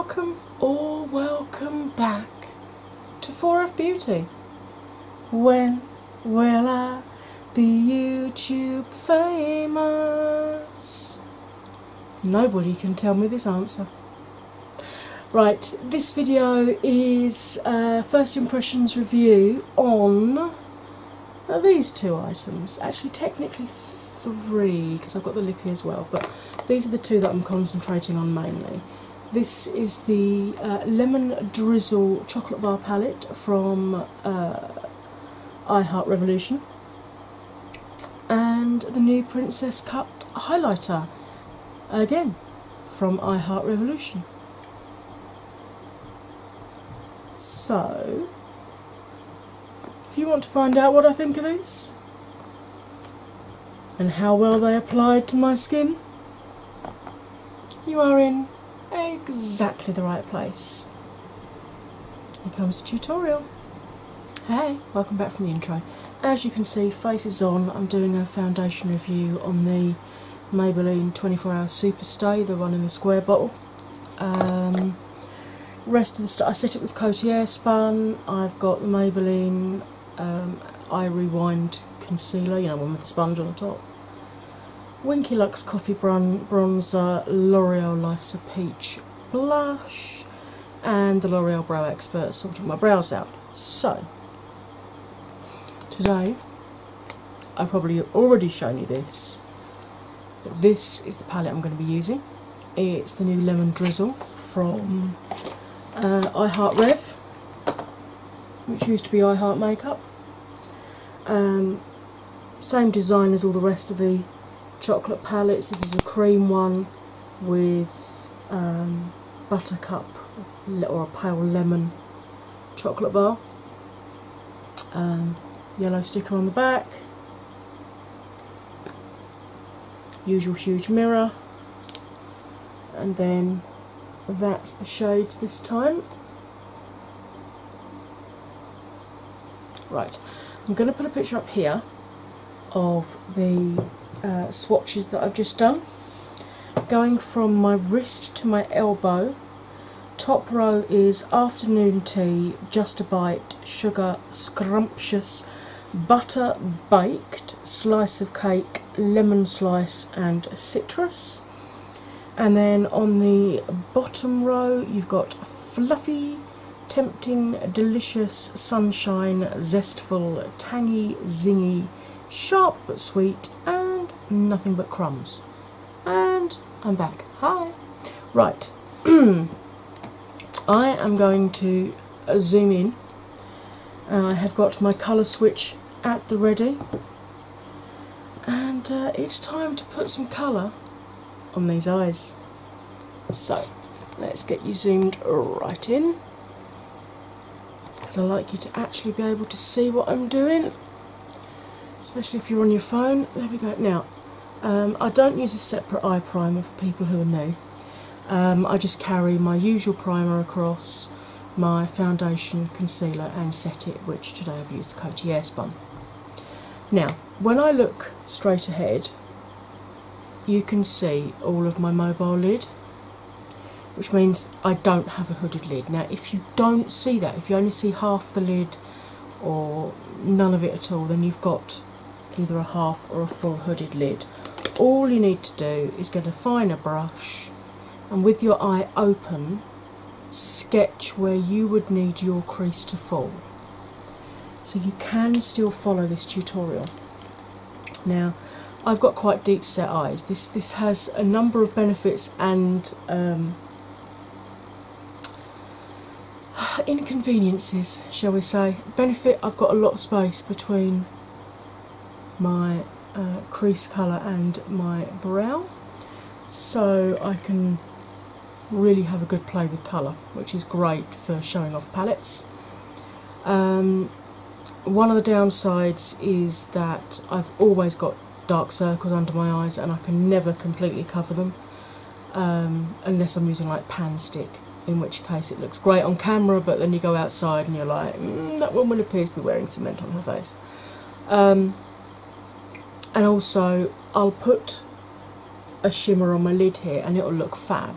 welcome or welcome back to 4F Beauty. When will I be YouTube famous? Nobody can tell me this answer. Right, this video is a first impressions review on these two items. Actually, technically three, because I've got the lippy as well, but these are the two that I'm concentrating on mainly. This is the Lemon Drizzle chocolate bar palette from I Heart Revolution, and the new Princess Cut highlighter, again from I Heart Revolution. So, if you want to find out what I think of these and how well they applied to my skin, you are in exactly the right place. Here comes the tutorial. Hey, welcome back from the intro. As you can see, face is on. I'm doing a foundation review on the Maybelline 24 Hour Super Stay, the one in the square bottle. Rest of the stuff, I set it with Coty Airspun. I've got the Maybelline Eye Rewind Concealer, you know, one with the sponge on the top. Winky Lux Coffee Bronzer, L'Oreal Life's a Peach Blush, and the L'Oreal Brow Expert sorting my brows out. So, today, I've probably already shown you this, but this is the palette I'm going to be using. It's the new Lemon Drizzle from I Heart Rev, which used to be I Heart Makeup. Same design as all the rest of the chocolate palettes. This is a cream one with buttercup or a pale lemon chocolate bar. Yellow sticker on the back. Usual huge mirror. And then that's the shades this time. Right, I'm going to put a picture up here of the swatches that I've just done. Going from my wrist to my elbow, top row is afternoon tea, just a bite, sugar, scrumptious, butter baked, slice of cake, lemon slice and citrus. And then on the bottom row you've got fluffy, tempting, delicious, sunshine, zestful, tangy, zingy, sharp but sweet, and nothing but crumbs. And I'm back. Hi! Right, I am going to zoom in. I have got my colour switch at the ready, and it's time to put some colour on these eyes. So, let's get you zoomed right in, because I like you to actually be able to see what I'm doing, especially if you're on your phone. There we go. Now, I don't use a separate eye primer for people who are new. I just carry my usual primer across, my foundation, concealer and set it, which today I've used Coty Airspun. Now, when I look straight ahead, you can see all of my mobile lid, which means I don't have a hooded lid. Now, if you don't see that, if you only see half the lid or none of it at all, then you've got either a half or a full hooded lid. All you need to do is get a finer brush and with your eye open, sketch where you would need your crease to fall. So you can still follow this tutorial. Now, I've got quite deep set eyes. This has a number of benefits and inconveniences, shall we say. Benefit, I've got a lot of space between my crease colour and my brow, so I can really have a good play with colour, which is great for showing off palettes. One of the downsides is that I've always got dark circles under my eyes and I can never completely cover them unless I'm using like pan stick, in which case it looks great on camera, but then you go outside and you're like, that woman appears to be wearing cement on her face. And also I'll put a shimmer on my lid here and it'll look fab,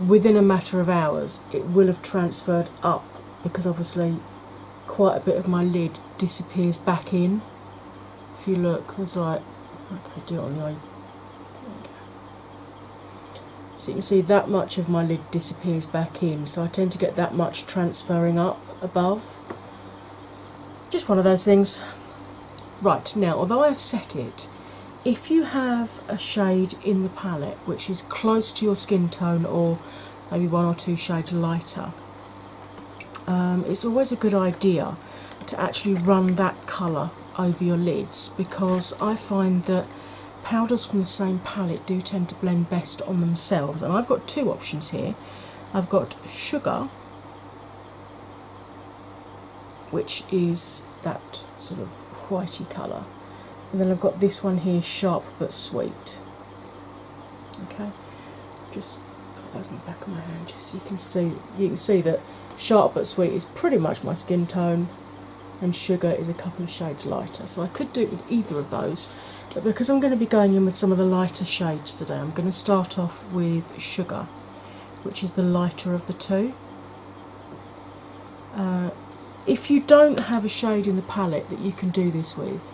within a matter of hours it will have transferred up, because obviously quite a bit of my lid disappears back in. If you look, there's like, okay, do it on the eye. There we go. So you can see that much of my lid disappears back in, so I tend to get that much transferring up above. Just one of those things. Right, now although I've set it, if you have a shade in the palette which is close to your skin tone, or maybe one or two shades lighter, it's always a good idea to actually run that colour over your lids, because I find that powders from the same palette do tend to blend best on themselves. And I've got two options here. I've got Sugar, which is that sort of whitey colour, and then I've got this one here, Sharp but Sweet. Okay, just put those in the back of my hand just so you can see. You can see that Sharp but Sweet is pretty much my skin tone, and Sugar is a couple of shades lighter. So I could do it with either of those, but because I'm going to be going in with some of the lighter shades today, I'm going to start off with Sugar, which is the lighter of the two. If you don't have a shade in the palette that you can do this with,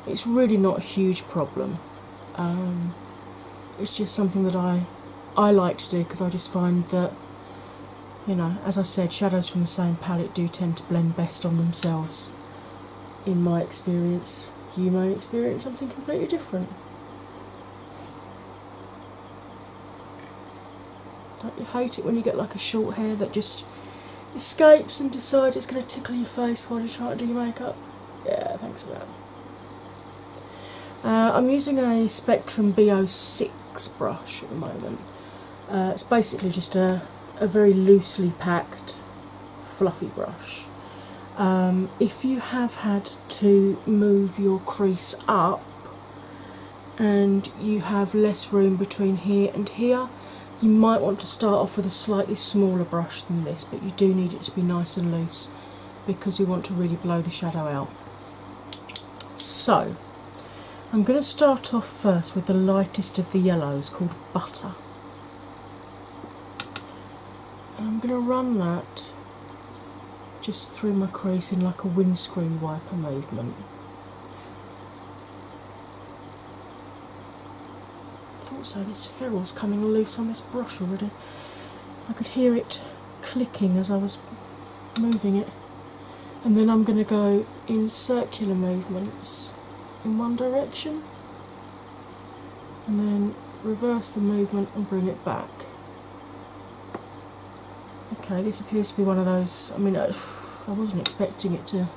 it's really not a huge problem. It's just something that I like to do, because I just find that, you know, as I said, shadows from the same palette do tend to blend best on themselves. In my experience, you may experience something completely different. Don't you hate it when you get like a short hair that just escapes and decides it's going to tickle your face while you're trying to do your makeup? Yeah, thanks for that. I'm using a Spectrum B06 brush at the moment. It's basically just a very loosely packed, fluffy brush. If you have had to move your crease up and you have less room between here and here, you might want to start off with a slightly smaller brush than this, but you do need it to be nice and loose because you want to really blow the shadow out. So, I'm going to start off first with the lightest of the yellows, called Butter. And I'm going to run that just through my crease in like a windscreen wiper movement. Also, this ferrule's coming loose on this brush already. I could hear it clicking as I was moving it. And then I'm going to go in circular movements in one direction, and then reverse the movement and bring it back. Okay, this appears to be one of those, I mean, I wasn't expecting it to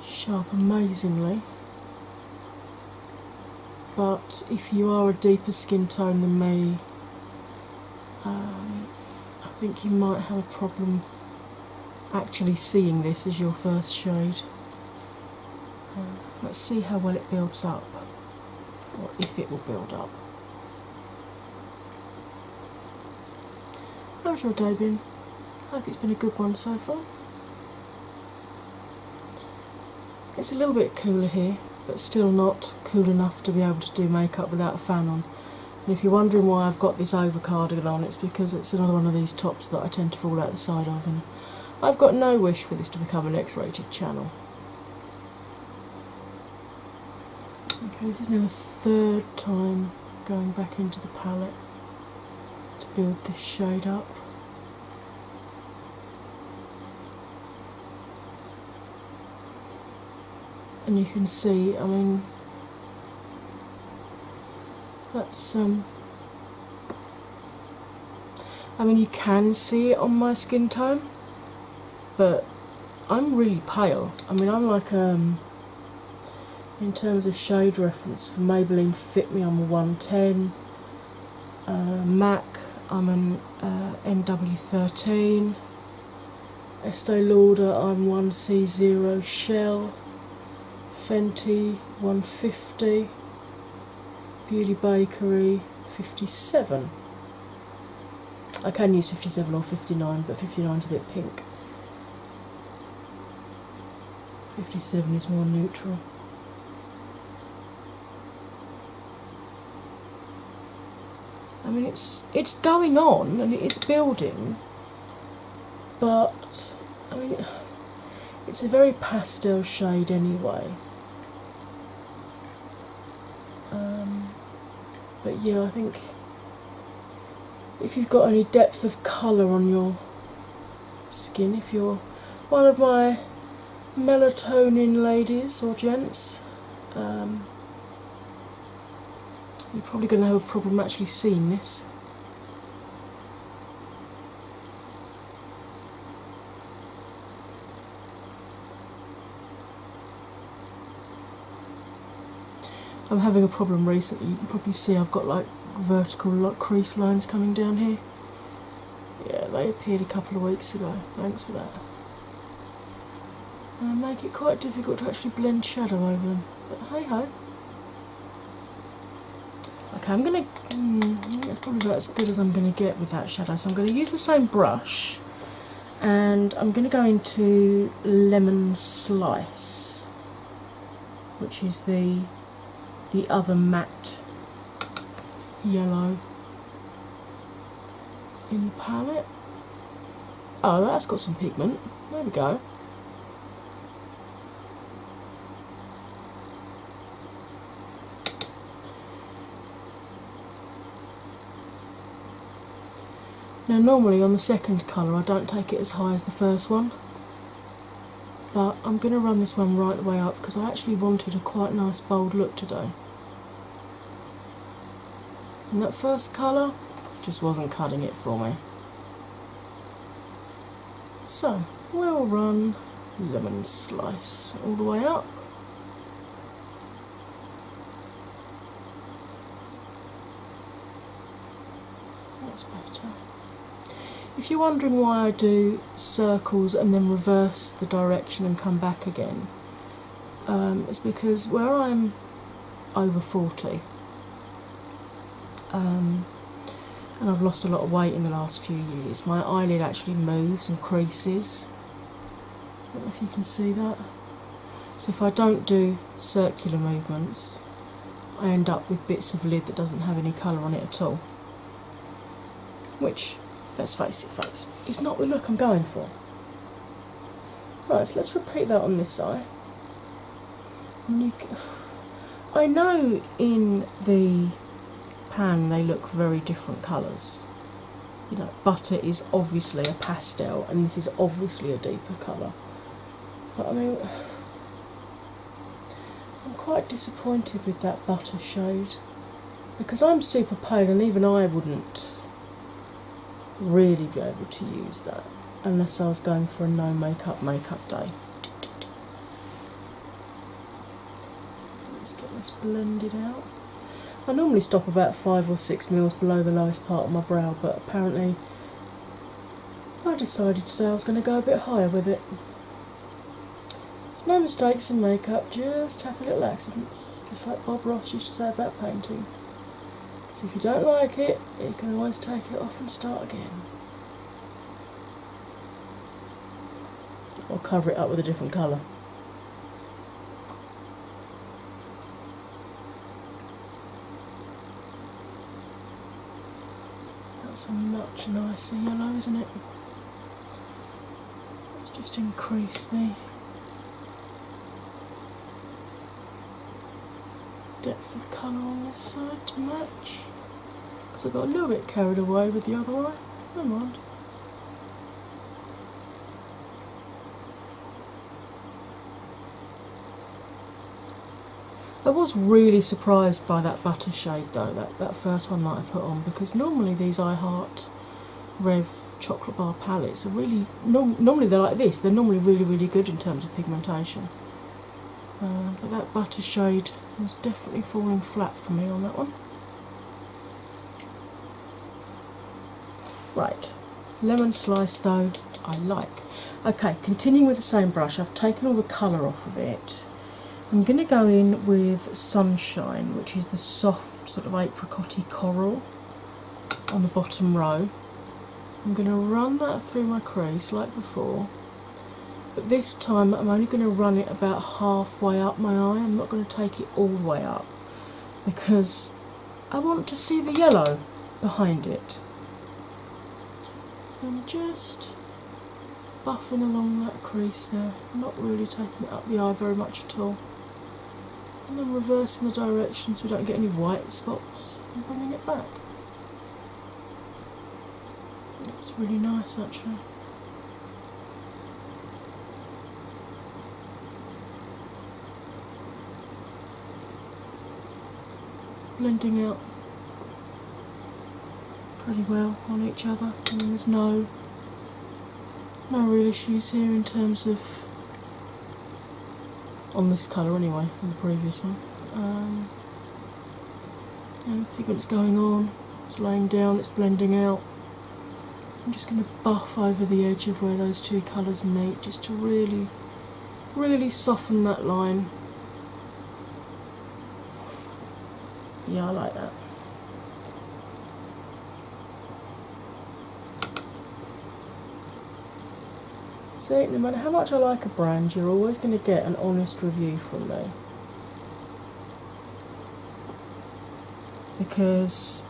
show up amazingly. But if you are a deeper skin tone than me, I think you might have a problem actually seeing this as your first shade. Let's see how well it builds up, or if it will build up. How's your day been? I hope it's been a good one so far. It's a little bit cooler here, but still not cool enough to be able to do makeup without a fan on. And if you're wondering why I've got this over cardigan on, it's because it's another one of these tops that I tend to fall out the side of, and I've got no wish for this to become an X-rated channel. Okay, this is now the third time going back into the palette to build this shade up. And you can see, I mean, that's, I mean, you can see it on my skin tone, but I'm really pale. I mean, I'm like, in terms of shade reference, for Maybelline Fit Me, I'm a 110. MAC, I'm an NW13. Estee Lauder, I'm 1C0 Shell. Fenty, 150. Beauty Bakery, 57. I can use 57 or 59, but 59 is a bit pink. 57 is more neutral. I mean, it's going on and it is building, but I mean, it's a very pastel shade anyway. But yeah, I think if you've got any depth of colour on your skin, if you're one of my melatonin ladies or gents, you're probably going to have a problem actually seeing this. I'm having a problem recently. You can probably see I've got like vertical crease lines coming down here. Yeah, they appeared a couple of weeks ago. Thanks for that. And make it quite difficult to actually blend shadow over them. But hey ho. Okay, I'm gonna. I think that's probably about as good as I'm gonna get with that shadow. So I'm gonna use the same brush, and I'm gonna go into Lemon Slice, which is the other matte yellow in the palette. Oh, that's got some pigment. There we go. Now normally on the second colour I don't take it as high as the first one, but I'm going to run this one right the way up because I actually wanted a quite nice bold look today. And that first colour just wasn't cutting it for me. So we'll run Lemon Slice all the way up. That's better. If you're wondering why I do circles and then reverse the direction and come back again, it's because where I'm over 40, and I've lost a lot of weight in the last few years, my eyelid actually moves and creases. I don't know if you can see that. So if I don't do circular movements, I end up with bits of lid that doesn't have any colour on it at all. Which, let's face it folks, is not the look I'm going for. Right, so let's repeat that on this eye. And I know in the pan they look very different colours. You know, butter is obviously a pastel and this is obviously a deeper colour. But I mean, I'm quite disappointed with that butter shade because I'm super pale and even I wouldn't really be able to use that unless I was going for a no makeup day. Let's get this blended out. I normally stop about 5 or 6 mils below the lowest part of my brow, but apparently I decided today I was going to go a bit higher with it. There's no mistakes in makeup, just happy little accidents, just like Bob Ross used to say about painting. Because if you don't like it, you can always take it off and start again. Or cover it up with a different colour. That's a much nicer yellow, isn't it? Let's just increase the depth of colour on this side to match. Because I got a little bit carried away with the other eye. Never mind. I was really surprised by that butter shade though, that first one that I put on, because normally these I Heart Rev chocolate bar palettes are really, normally they're like this, they're normally really good in terms of pigmentation. But that butter shade was definitely falling flat for me on that one. Right, Lemon Slice though, I like. Okay, continuing with the same brush, I've taken all the colour off of it. I'm going to go in with Sunshine, which is the soft sort of apricot-y coral on the bottom row. I'm going to run that through my crease like before, but this time I'm only going to run it about halfway up my eye. I'm not going to take it all the way up because I want to see the yellow. behind it. So I'm just buffing along that crease there, not really taking it up the eye very much at all. And then reversing the direction so we don't get any white spots and bringing it back. That's really nice actually. Blending out pretty well on each other, and there's no real issues here in terms of, on this colour anyway, in the previous one. Pigment's going on, it's laying down, it's blending out. I'm just going to buff over the edge of where those two colours meet, just to really, really soften that line. Yeah, I like that. See, no matter how much I like a brand, you're always going to get an honest review from me. Because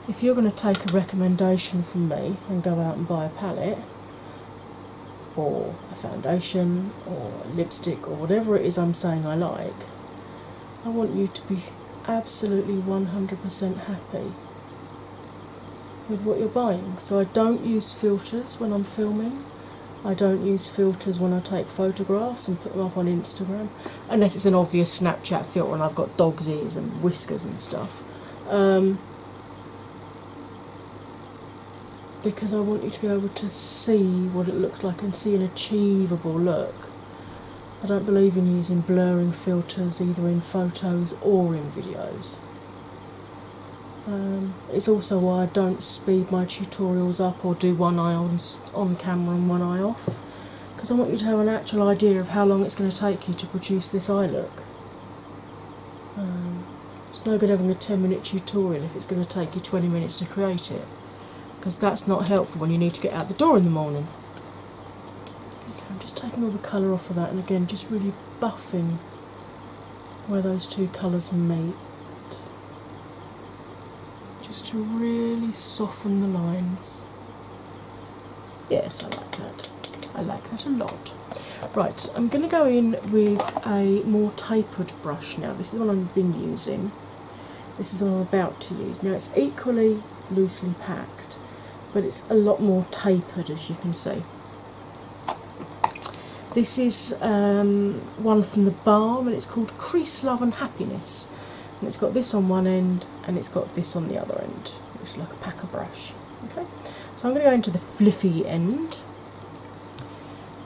if you're going to take a recommendation from me and go out and buy a palette, or a foundation, or a lipstick, or whatever it is I'm saying I like, I want you to be absolutely 100% happy with what you're buying. So I don't use filters when I'm filming. I don't use filters when I take photographs and put them up on Instagram, unless it's an obvious Snapchat filter and I've got dog's ears and whiskers and stuff. Because I want you to be able to see what it looks like and see an achievable look. I don't believe in using blurring filters either in photos or in videos. It's also why I don't speed my tutorials up or do one eye on camera and one eye off, because I want you to have an actual idea of how long it's going to take you to produce this eye look. It's no good having a 10-minute tutorial if it's going to take you 20 minutes to create it, because that's not helpful when you need to get out the door in the morning. Okay, I'm just taking all the colour off of that, and again just really buffing where those two colours meet, just to really soften the lines. Yes, I like that. I like that a lot. Right, I'm going to go in with a more tapered brush now. This is the one I've been using. This is the one I'm about to use. Now it's equally loosely packed, but it's a lot more tapered, as you can see. This is one from the Balm, and it's called Crease, Love and Happiness. And it's got this on one end and it's got this on the other end, which is like a packer brush. Okay, so I'm going to go into the fluffy end,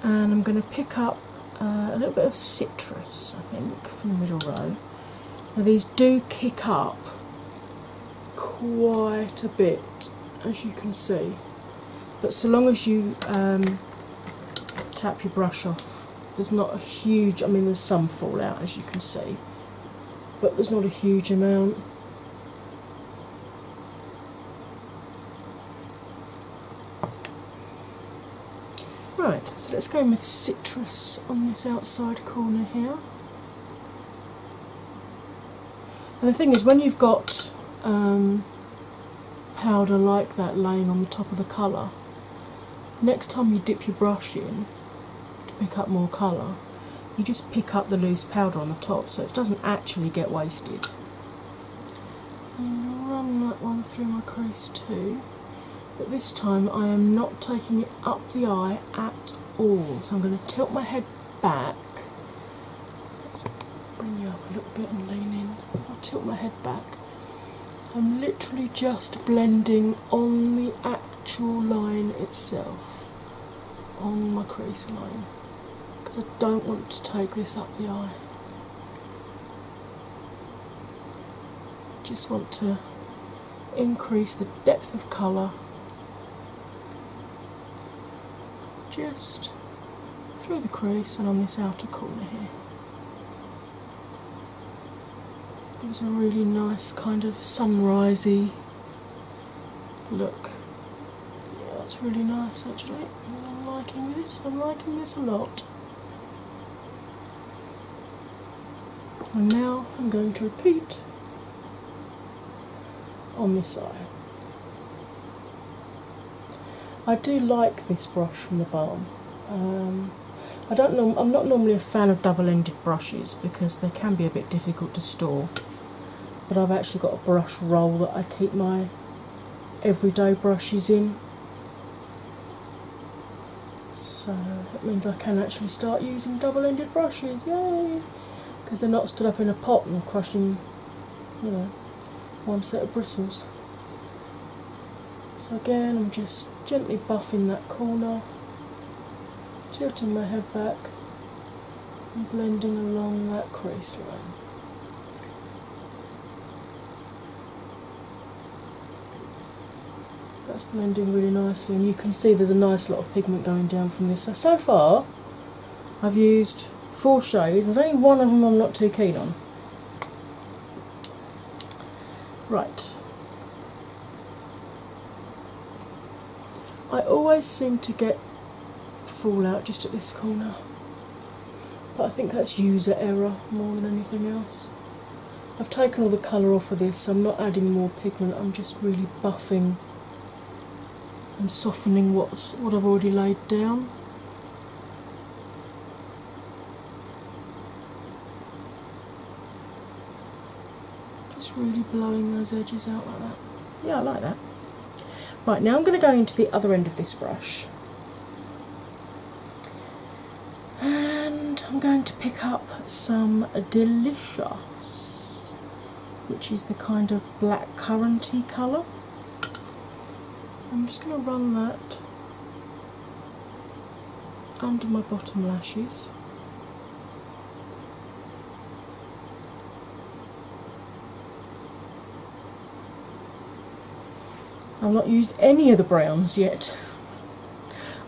and I'm going to pick up a little bit of citrus, I think, from the middle row. Now these do kick up quite a bit, as you can see, but so long as you tap your brush off, there's not a huge, I mean there's some fallout, as you can see, but there's not a huge amount. Right, so let's go in with citrus on this outside corner here. And the thing is, when you've got powder like that laying on the top of the colour, next time you dip your brush in to pick up more colour, you just pick up the loose powder on the top so it doesn't actually get wasted. I'm going to run that one through my crease too, but this time I am not taking it up the eye at all. So I'm going to tilt my head back. Let's bring you up a little bit and lean in. I'll tilt my head back. I'm literally just blending on the actual line itself, on my crease line, because I don't want to take this up the eye. Just want to increase the depth of colour just through the crease and on this outer corner here. Gives a really nice kind of sunrisey look. Yeah, that's really nice actually. I'm liking this. I'm liking this a lot. And now I'm going to repeat on this eye. I do like this brush from the Balm. I'm not normally a fan of double-ended brushes because they can be a bit difficult to store. But I've actually got a brush roll that I keep my everyday brushes in. So it means I can actually start using double-ended brushes, yay! Because they're not stood up in a pot and crushing, you know, one set of bristles. So again, I'm just gently buffing that corner, tilting my head back and blending along that crease line. That's blending really nicely, and you can see there's a nice lot of pigment going down from this. So far I've used 4 shades, there's only one of them I'm not too keen on. Right. I always seem to get fallout just at this corner, but I think that's user error more than anything else. I've taken all the colour off of this, I'm not adding more pigment, I'm just really buffing and softening what I've already laid down. Just really blowing those edges out like that. Yeah, I like that. Right, now I'm going to go into the other end of this brush and I'm going to pick up some Delicious, which is the kind of blackcurranty colour. I'm just going to run that under my bottom lashes. I've not used any of the browns yet.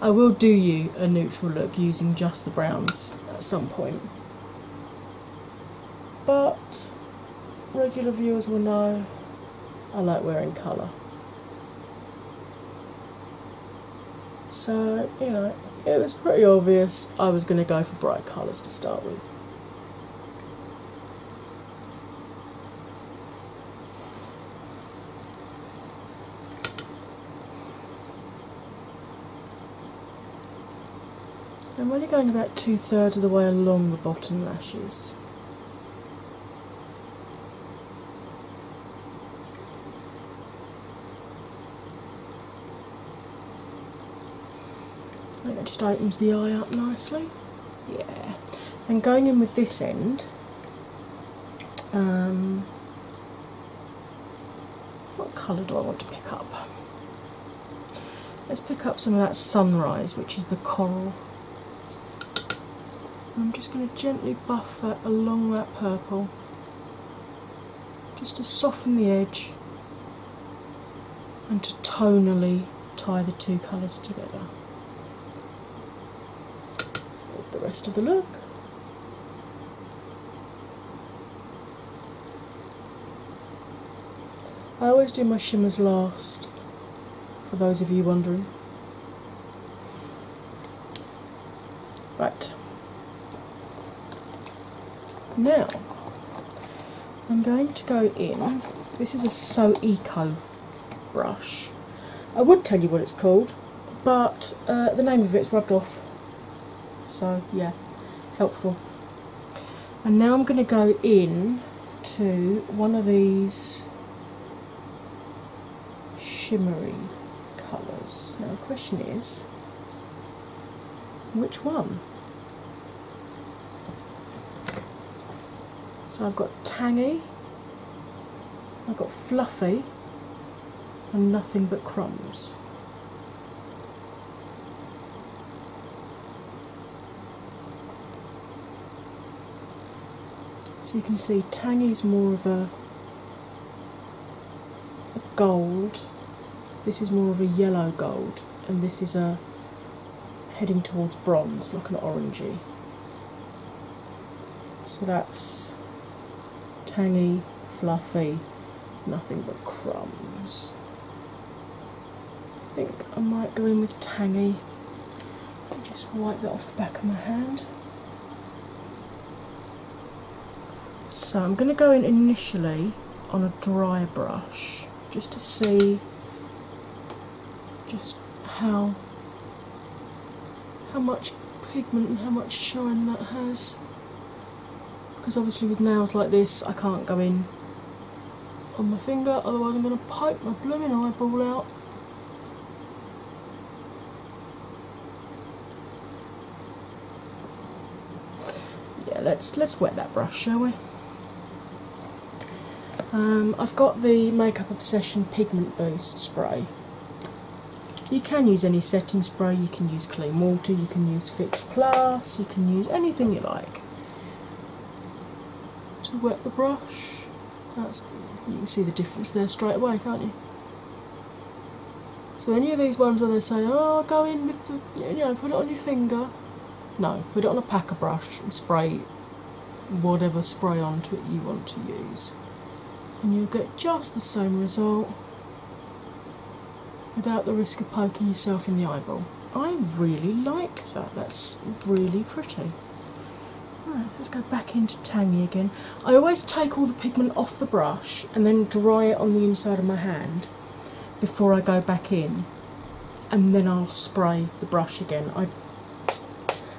I will do you a neutral look using just the browns at some point. But regular viewers will know I like wearing colour. So, you know, it was pretty obvious I was going to go for bright colours to start with. I'm only going about 2/3 of the way along the bottom lashes. I think that just opens the eye up nicely. Yeah. Then going in with this end, what colour do I want to pick up? Let's pick up some of that Sunrise, which is the coral. I'm just going to gently buff that along that purple, just to soften the edge and to tonally tie the two colours together. With the rest of the look. I always do my shimmers last, for those of you wondering. Right. Now, I'm going to go in. This is a So Eco brush. I would tell you what it's called, but the name of it's rubbed off. So, yeah, helpful. And now I'm going to go in to one of these shimmery colours. Now, the question is, which one? So I've got Tangy, I've got Fluffy, and Nothing But Crumbs. So you can see Tangy's more of a gold, this is more of a yellow gold, and this is a heading towards bronze, like an orangey. So that's Tangy, Fluffy, Nothing But Crumbs. I think I might go in with Tangy. I'll just wipe that off the back of my hand. So I'm going to go in initially on a dry brush just to see just how much pigment and how much shine that has. Because obviously with nails like this I can't go in on my finger, otherwise I'm going to poke my blooming eyeball out. Yeah, let's wet that brush, shall we? I've got the Makeup Obsession Pigment Boost spray. You can use any setting spray, you can use clean water, you can use Fix Plus, you can use anything you like to wet the brush. You can see the difference there straight away, can't you? So any of these ones where they say, oh, go in with the, put it on your finger. No, put it on a packer brush and spray whatever spray onto it you want to use. And you'll get just the same result without the risk of poking yourself in the eyeball. I really like that, that's really pretty. Right, so let's go back into Tangy again. I always take all the pigment off the brush and then dry it on the inside of my hand before I go back in, and then I'll spray the brush again.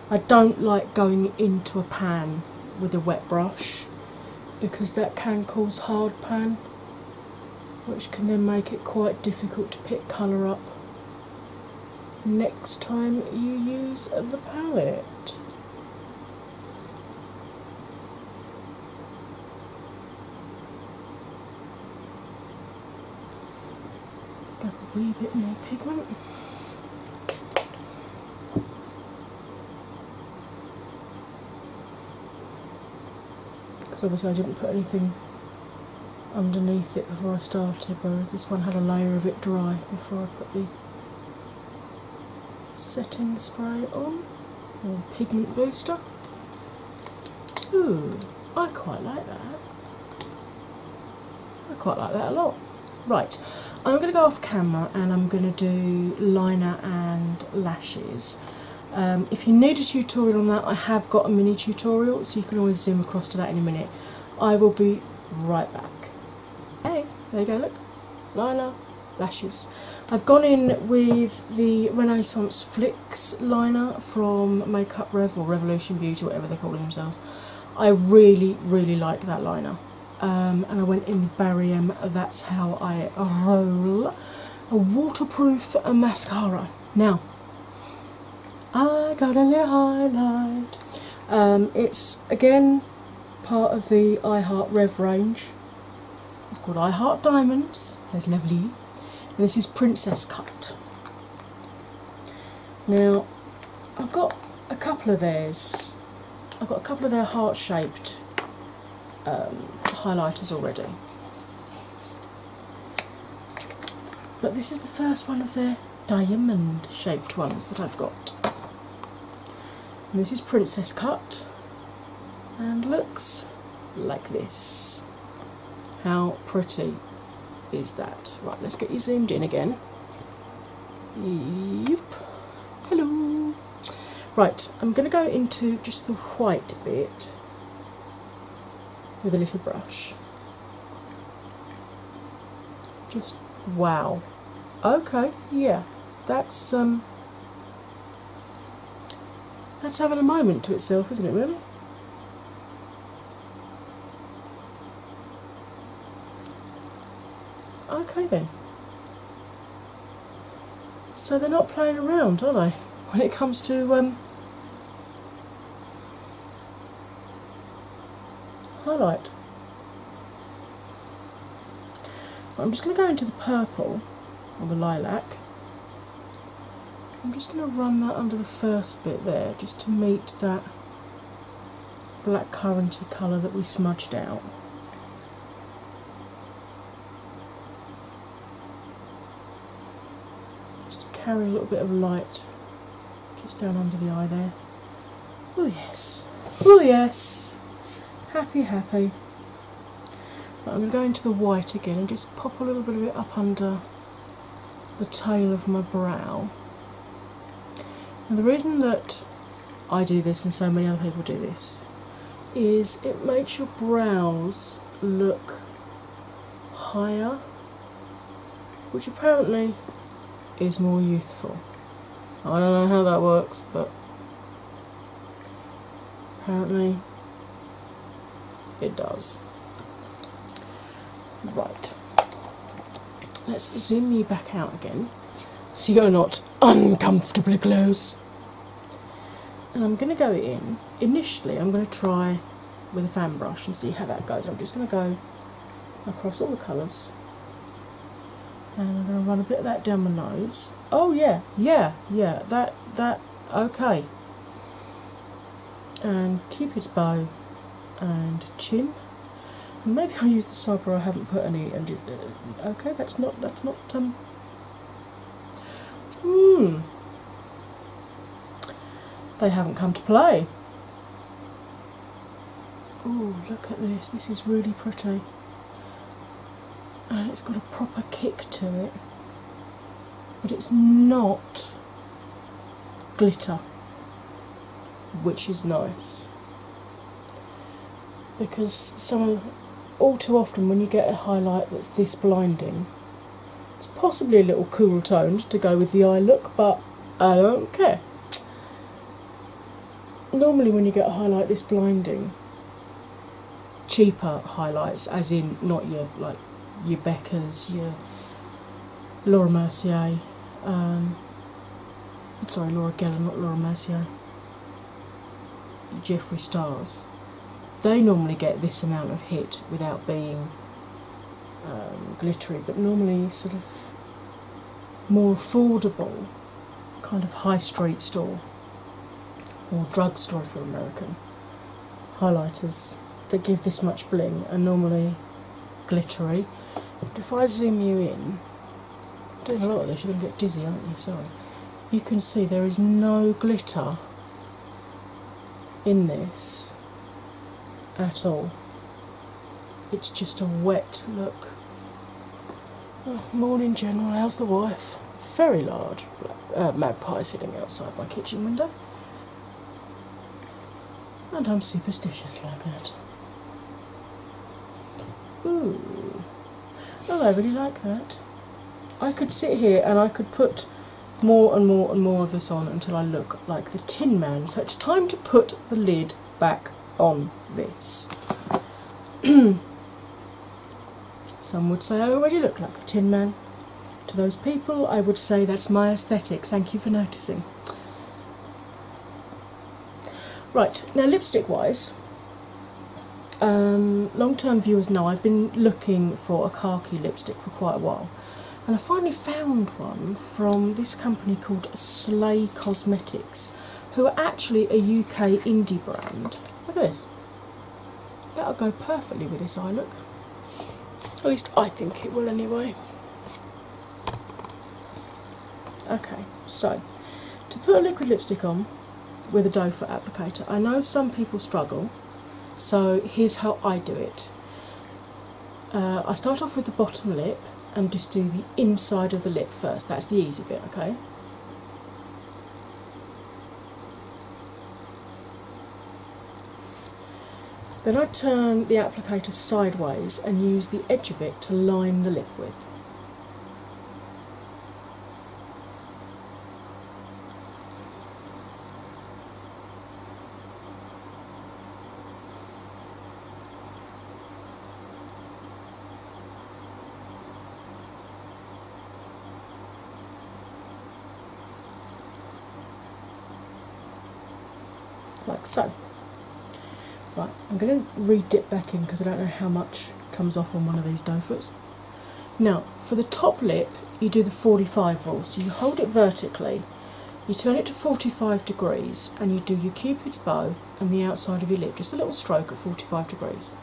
I don't like going into a pan with a wet brush because that can cause hard pan, which can then make it quite difficult to pick colour up next time you use the palette. Grab a wee bit more pigment. Because obviously I didn't put anything underneath it before I started, whereas this one had a layer of it dry before I put the setting spray on, or pigment booster. Ooh, I quite like that. I quite like that a lot. Right, I'm going to go off camera and I'm going to do liner and lashes. If you need a tutorial on that, I have got a mini tutorial, so you can always zoom across to that in a minute. I will be right back. Hey, there you go, look. Liner, lashes. I've gone in with the Renaissance Flicks liner from Makeup Rev or Revolution Beauty, whatever they call themselves. I really, really like that liner. And I went in with Barry M. That's How I Roll. A waterproof mascara. Now, I got a little highlight. It's again part of the I Heart Rev range. It's called I Heart Diamonds. There's Lovely. And this is Princess Cut. Now, I've got a couple of theirs. I've got a couple of their heart-shaped highlighters already. But this is the first one of their diamond-shaped ones that I've got. And this is Princess Cut. And looks like this. How pretty is that? Right, let's get you zoomed in again. Yep. Hello. Right, I'm going to go into just the white bit with a little brush. Just wow. Okay, yeah. That's having a moment to itself, isn't it, really? Okay then. So they're not playing around, are they? When it comes to highlight. I'm just going to go into the purple, or the lilac. I'm just going to run that under the first bit there, just to meet that blackcurranty colour that we smudged out. Carry a little bit of light just down under the eye there. Oh yes, oh yes, happy, happy. Right, I'm going to go into the white again and just pop a little bit of it up under the tail of my brow. And the reason that I do this and so many other people do this is it makes your brows look higher which apparently is more youthful. I don't know how that works, but apparently it does. Right, let's zoom you back out again so you're not uncomfortably close. And I'm going to go in. Initially, I'm going to try with a fan brush and see how that goes. I'm just going to go across all the colours, and I'm going to run a bit of that down my nose. Oh yeah, that okay. And Cupid's bow and chin. And maybe I'll use the side where I haven't put any. And okay, that's not. They haven't come to play. Oh, look at this. This is really pretty. And it's got a proper kick to it. But it's not glitter, which is nice. Because all too often when you get a highlight that's this blinding, it's possibly a little cool toned to go with the eye look, but I don't care. Normally when you get a highlight this blinding, cheaper highlights, as in not your Becca's, your Laura Mercier, sorry, Laura Geller, not Laura Mercier, Jeffree Stars, they normally get this amount of hit without being glittery, but normally sort of more affordable kind of high street store or drugstore if you're American highlighters that give this much bling are normally glittery. But if I zoom you in, I'm doing a lot of this, you're going to get dizzy, aren't you? Sorry. You can see there is no glitter in this at all. It's just a wet look. Oh, morning General, how's the wife? Very large magpie sitting outside my kitchen window. And I'm superstitious like that. Ooh. Oh, I really like that. I could sit here and I could put more and more and more of this on until I look like the Tin Man. So it's time to put the lid back on this. Some would say I already look like the Tin Man. To those people, I would say that's my aesthetic. Thank you for noticing. Right, now lipstick wise, long-term viewers know I've been looking for a khaki lipstick for quite a while, and I finally found one from this company called Slay Cosmetics, who are actually a UK indie brand. Look at this. That'll go perfectly with this eye look. At least I think it will anyway. Okay, so to put a liquid lipstick on with a doe foot applicator, I know some people struggle, so here's how I do it. I start off with the bottom lip and just do the inside of the lip first. That's the easy bit, okay? Then I turn the applicator sideways and use the edge of it to line the lip with. Like so. Right, I'm going to re-dip back in because I don't know how much comes off on one of these doe foots. Now, for the top lip, you do the 45 rule. So you hold it vertically, you turn it to 45 degrees, and you do your Cupid's bow and the outside of your lip. Just a little stroke at 45 degrees.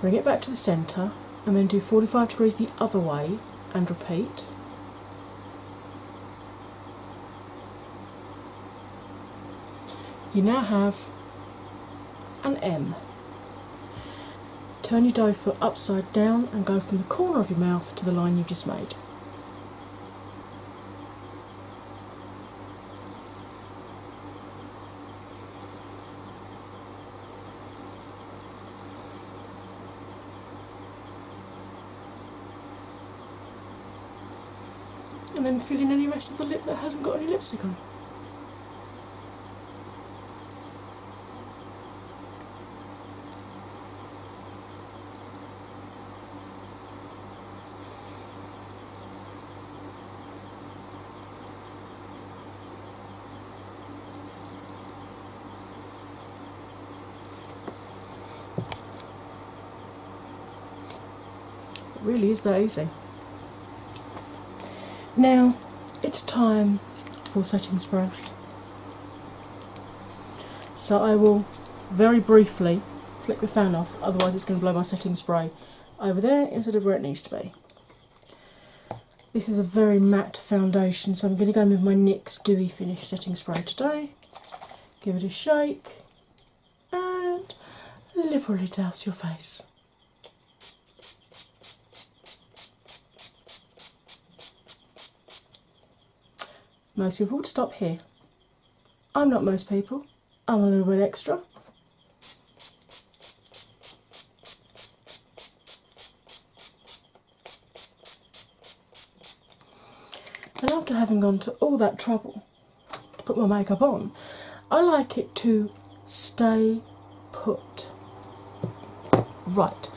Bring it back to the centre, and then do 45 degrees the other way and repeat. You now have an M. Turn your doe foot upside down and go from the corner of your mouth to the line you've just made. and then fill in any rest of the lip that hasn't got any lipstick on. It really is that easy. Now it's time for setting spray. So I will very briefly flick the fan off, otherwise it's going to blow my setting spray over there instead of where it needs to be. This is a very matte foundation, so I'm going to go in with my NYX Dewy Finish setting spray today. Give it a shake and liberally douse your face. Most people would stop here. I'm not most people. I'm a little bit extra. And after having gone to all that trouble to put my makeup on, I like it to stay put. Right,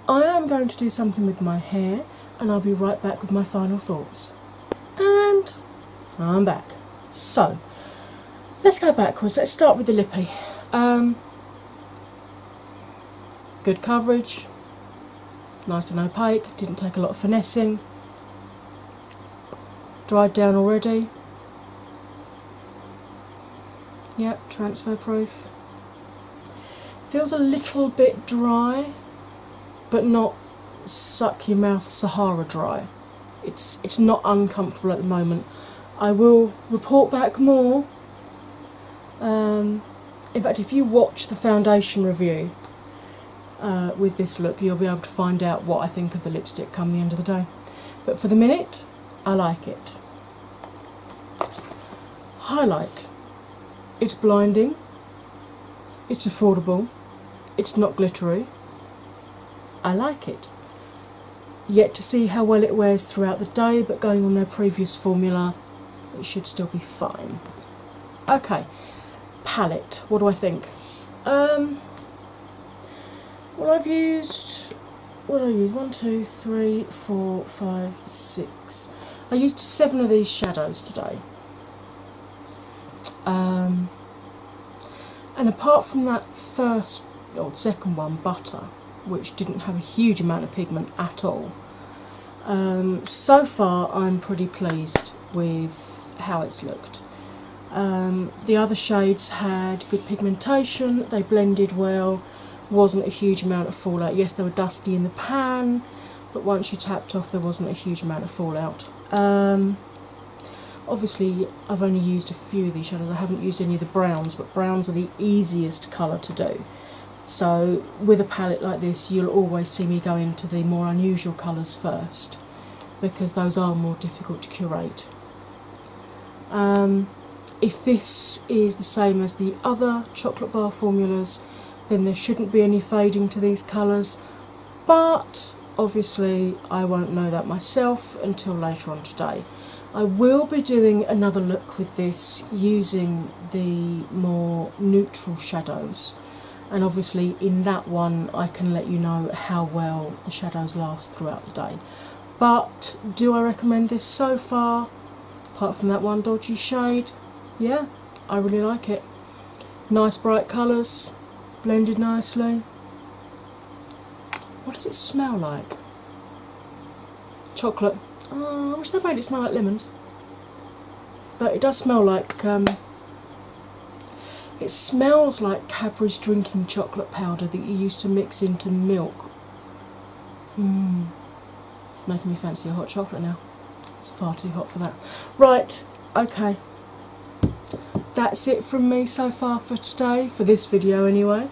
I am going to do something with my hair, and I'll be right back with my final thoughts. And I'm back. So, let's go backwards. Let's start with the lippy. Good coverage, nice and opaque, didn't take a lot of finessing. Dried down already. Yep, transfer proof. Feels a little bit dry, but not suck your mouth Sahara dry. It's not uncomfortable at the moment. I will report back more. In fact, if you watch the foundation review with this look, you'll be able to find out what I think of the lipstick come the end of the day. But for the minute, I like it. Highlight. It's blinding. It's affordable. It's not glittery. I like it. Yet to see how well it wears throughout the day, but going on their previous formula, it should still be fine. Okay, palette. What do I think? Well, I've used. What did I use? 1, 2, 3, 4, 5, 6. I used 7 of these shadows today. And apart from that first or second one, Butter, which didn't have a huge amount of pigment at all, so far I'm pretty pleased with how it's looked. The other shades had good pigmentation, they blended well, wasn't a huge amount of fallout. Yes, they were dusty in the pan, but once you tapped off there wasn't a huge amount of fallout. Obviously I've only used a few of these shadows, I haven't used any of the browns, but browns are the easiest colour to do. So with a palette like this you'll always see me go into the more unusual colours first, because those are more difficult to curate. If this is the same as the other chocolate bar formulas, then there shouldn't be any fading to these colours, but obviously I won't know that myself until later on today. I will be doing another look with this using the more neutral shadows, and obviously in that one I can let you know how well the shadows last throughout the day. But do I recommend this so far? Apart from that one dodgy shade, yeah, I really like it. Nice bright colours, blended nicely. What does it smell like? Chocolate. Oh, I wish they made it smell like lemons. But it does smell like, it smells like Cadbury's drinking chocolate powder that you used to mix into milk. Making me fancy a hot chocolate now. It's far too hot for that. Right, okay. That's it from me so far for today, for this video anyway.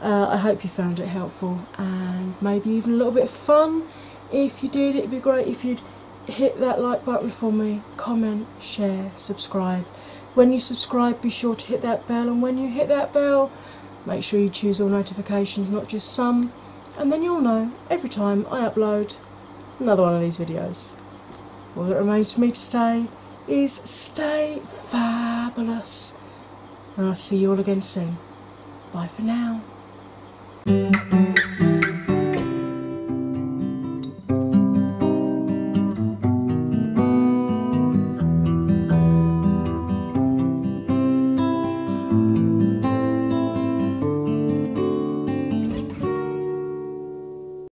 I hope you found it helpful and maybe even a little bit of fun. If you did, it'd be great if you'd hit that like button for me, comment, share, subscribe. When you subscribe, be sure to hit that bell, and when you hit that bell, make sure you choose all notifications, not just some, and then you'll know every time I upload another one of these videos. all that remains for me to say is stay fabulous, and I'll see you all again soon. Bye for now.